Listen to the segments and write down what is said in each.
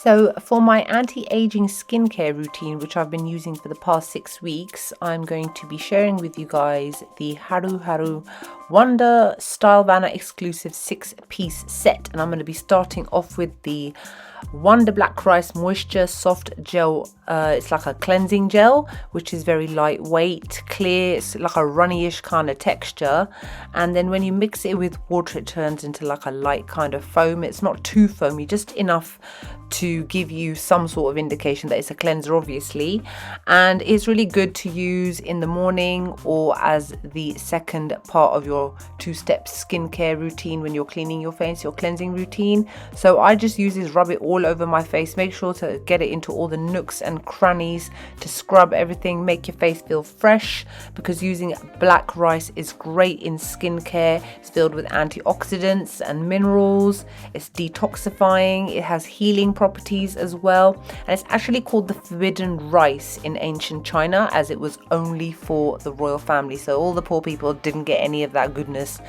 So for my anti-aging skincare routine, which I've been using for the past 6 weeks, I'm going to be sharing with you guys the Haru Wonder Stylevana exclusive 6-piece set. And I'm going to be starting off with the Wonder Black Rice Moisture Soft Gel. It's like a cleansing gel, which is very lightweight, clear. It's like a runnyish kind of texture. And then when you mix it with water, it turns into like a light kind of foam. It's not too foamy, just enough to give you some sort of indication that it's a cleanser, obviously. And it's really good to use in the morning or as the second part of your 2-step skincare routine when you're cleaning your face, your cleansing routine. So I just use this, rub it all over my face, make sure to get it into all the nooks and crannies to scrub everything, make your face feel fresh, because using black rice is great in skincare. It's filled with antioxidants and minerals, it's detoxifying, it has healing properties as well, and it's actually called the forbidden rice in ancient China, as it was only for the royal family, so all the poor people didn't get any of that goodness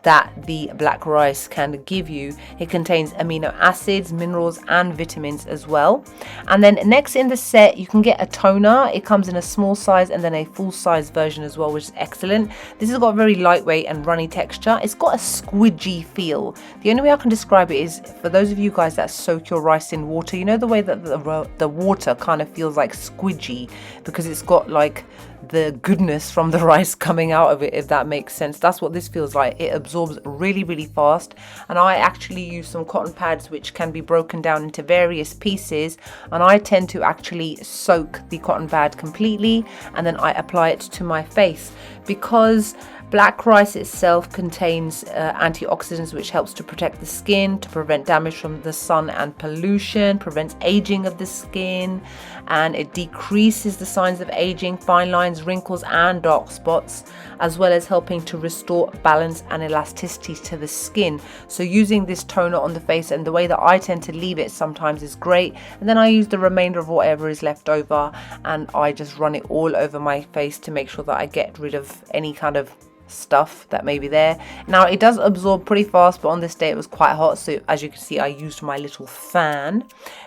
that the black rice can give you. It contains amino acids, minerals and vitamins as well. And then next in the set you can get a toner. It comes in a small size and then a full size version as well, which is excellent. This has got a very lightweight and runny texture. It's got a squidgy feel. The only way I can describe it is, for those of you guys that soak your rice in water, you know the way that the water kind of feels like squidgy, because it's got like the goodness from the rice coming out of it, if that makes sense. That's what this feels like. It absorbs really fast, and I actually use some cotton pads which can be broken down into various pieces, and I tend to actually soak the cotton pad completely and then I apply it to my face, because black rice itself contains antioxidants, which helps to protect the skin, to prevent damage from the sun and pollution, prevents aging of the skin, and it decreases the signs of aging, fine lines, wrinkles and dark spots, as well as helping to restore balance and elasticity to the skin. So using this toner on the face, and the way that I tend to leave it sometimes, is great. And then I use the remainder of whatever is left over and I just run it all over my face to make sure that I get rid of any kind of stuff that may be there. Now it does absorb pretty fast, but on this day it was quite hot, so as you can see I used my little fan.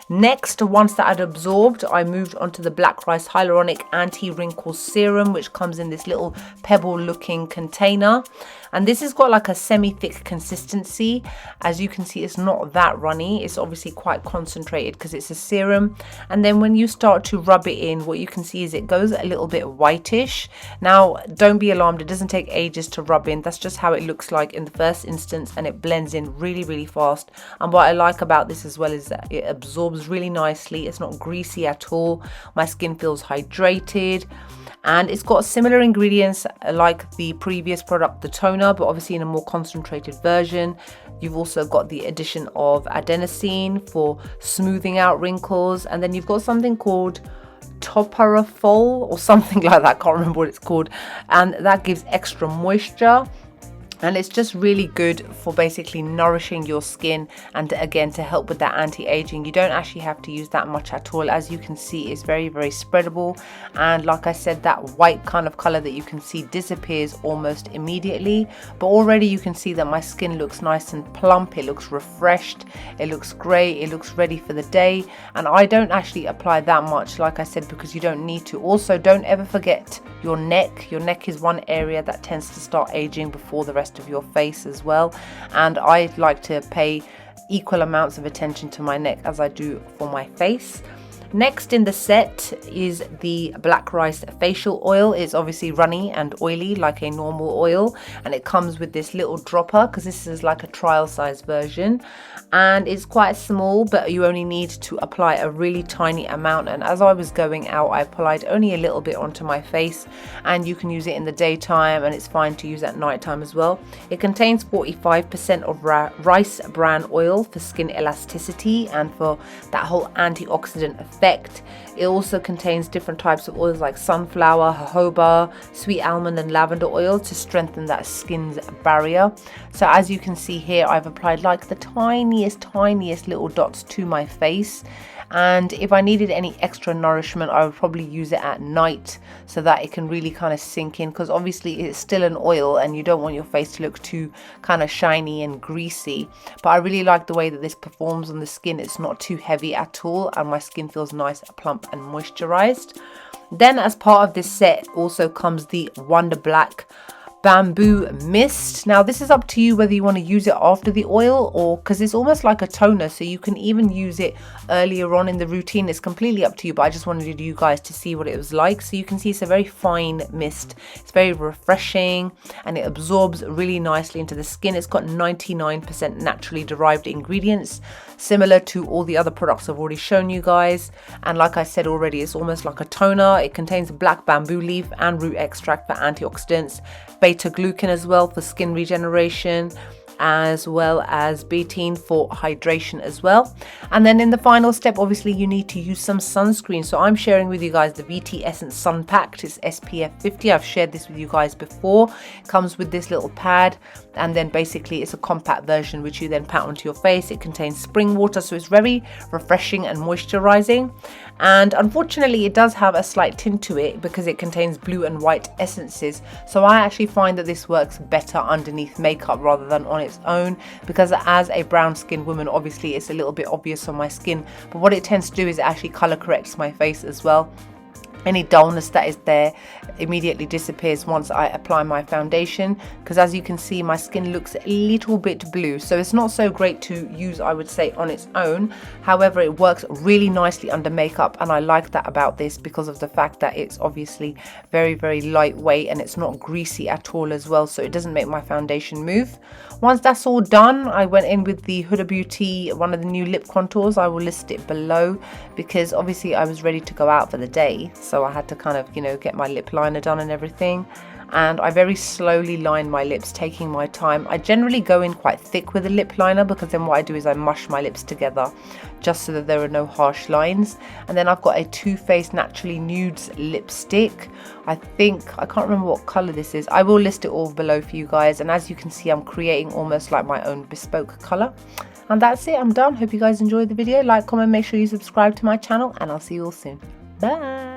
Next, once that had absorbed, I moved on to the Black Rice Hyaluronic Anti-Wrinkle Serum, which comes in this little pebble looking container, and this has got like a semi-thick consistency. As you can see, it's not that runny, it's obviously quite concentrated because it's a serum. And then when you start to rub it in, what you can see is it goes a little bit whitish. Now don't be alarmed, it doesn't take ages to rub in, that's just how it looks like in the first instance, and it blends in really fast. And what I like about this as well is that it absorbs really nicely. It's not greasy at all. My skin feels hydrated, and it's got similar ingredients like the previous product, the toner, but obviously in a more concentrated version. You've also got the addition of adenosine for smoothing out wrinkles, and then you've got something called toparafol or something like that, I can't remember what it's called, and that gives extra moisture. And it's just really good for basically nourishing your skin, and again to help with that anti-aging. You don't actually have to use that much at all. As you can see, it's very spreadable, and like I said, that white kind of color that you can see disappears almost immediately. But already you can see that my skin looks nice and plump, it looks refreshed, it looks great, it looks ready for the day. And I don't actually apply that much, like I said, because you don't need to. Also, don't ever forget your neck. Your neck is one area that tends to start aging before the rest of your face as well, and I like to pay equal amounts of attention to my neck as I do for my face. Next in the set is the Black Rice facial oil. It's obviously runny and oily like a normal oil, and it comes with this little dropper because this is like a trial size version, and it's quite small, but you only need to apply a really tiny amount. And as I was going out, I applied only a little bit onto my face, and you can use it in the daytime and it's fine to use at nighttime as well. It contains 45% of rice bran oil for skin elasticity and for that whole antioxidant effect. It also contains different types of oils like sunflower, jojoba, sweet almond and lavender oil to strengthen that skin's barrier. So as you can see here, I've applied like the tiniest little dots to my face, And if I needed any extra nourishment, I would probably use it at night so that it can really kind of sink in, because obviously it's still an oil and you don't want your face to look too kind of shiny and greasy. But I really like the way that this performs on the skin. It's not too heavy at all and my skin feels nice, plump and moisturized. Then as part of this set also comes the Wonder Black Bamboo Mist. Now this is up to you whether you want to use it after the oil, or because it's almost like a toner, so you can even use it earlier on in the routine. It's completely up to you, but I just wanted you guys to see what it was like. So you can see it's a very fine mist. It's very refreshing and it absorbs really nicely into the skin. It's got 99% naturally derived ingredients, similar to all the other products I've already shown you guys. And like I said already, it's almost like a toner. It contains black bamboo leaf and root extract for antioxidants, beta glucan as well for skin regeneration, as well as betaine for hydration as well. And then in the final step, obviously you need to use some sunscreen. So I'm sharing with you guys the Vit Essence Sun Pack. It's SPF 50. I've shared this with you guys before. It comes with this little pad, and then basically it's a compact version which you then pat onto your face. It contains spring water, so it's very refreshing and moisturizing. And unfortunately it does have a slight tint to it because it contains blue and white essences. So I actually find that this works better underneath makeup rather than on its own, because as a brown skinned woman, obviously it's a little bit obvious on my skin, but what it tends to do is it actually color corrects my face as well. Any dullness that is there immediately disappears once I apply my foundation, because as you can see my skin looks a little bit blue, so it's not so great to use, I would say, on its own. However, it works really nicely under makeup, and I like that about this because of the fact that it's obviously very lightweight and it's not greasy at all as well, so it doesn't make my foundation move. Once that's all done, I went in with the Huda Beauty, one of the new lip contours. I will list it below because obviously I was ready to go out for the day, so I had to kind of, you know, get my lip liner done and everything. And I very slowly line my lips, taking my time. I generally go in quite thick with a lip liner because then what I do is I mush my lips together just so that there are no harsh lines. And then I've got a Too Faced Naturally Nudes lipstick. I can't remember what color this is. I will list it all below for you guys. And as you can see, I'm creating almost like my own bespoke color. And that's it, I'm done. Hope you guys enjoyed the video. Like, comment, make sure you subscribe to my channel, and I'll see you all soon. Bye.